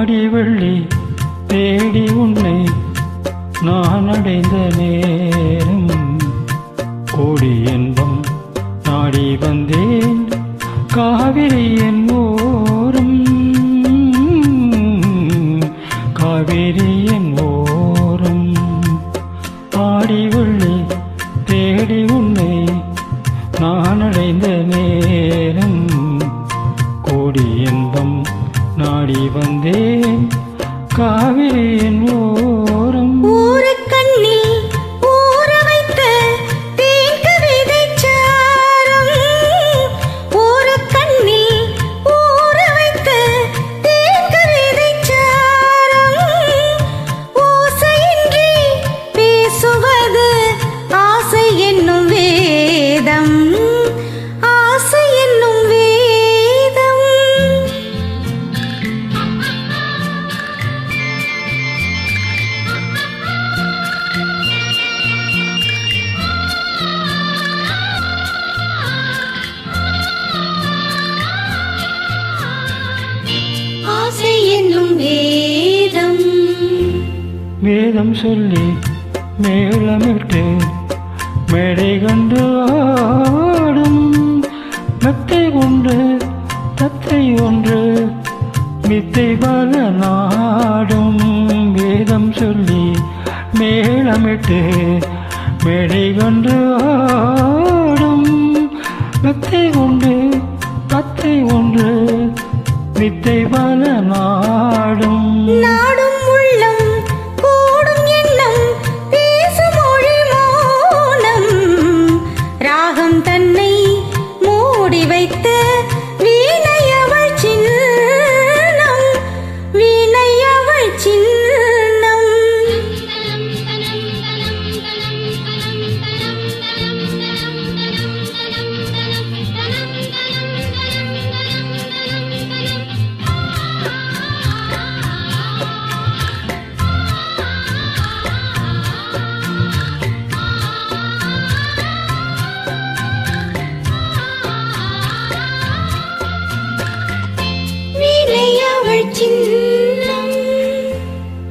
ஆடி வெள்ளி தேடி உன்னை நான் அடைந்த நேரம் கோடி இன்பம் நாடி வந்தேன் காவிரி என் ஓரம் காவிரி என் ஓரம் ஆடி வெள்ளி தேடி உன்னை நான் அடைந்த நேரம் கோடி இன்பம் நாடி வந்தேன் காவிரி என் ஓரம் வேதம் சொல்லி மேளமிட்டு மேடை கண்டு ஆடும் மெத்தை கொண்டு தத்தை ஒன்று மித்தை பல நாடும் வேதம் சொல்லி மேளமிட்டு மேடை கண்டு ஆடும் மெத்தை கொண்டு தத்தை ஒன்று மித்தை பல நாடும்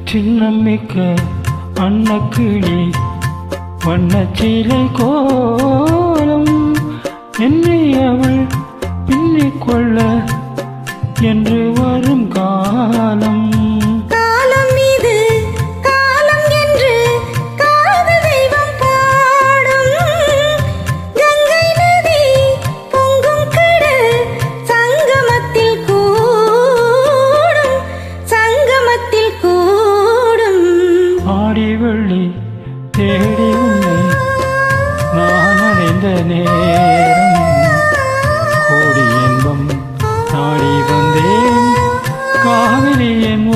சின்னம் மிக்க அன்னக்கிளி வண்ணச்சீலை கோலம் என்னை அவள் பின்னிக்கொள்ள என்று வரும் காலம் தேடி உன்னை நான் அடைந்த நேரம் கோடி இன்பம் நாடி வந்தேன் காவிரி என்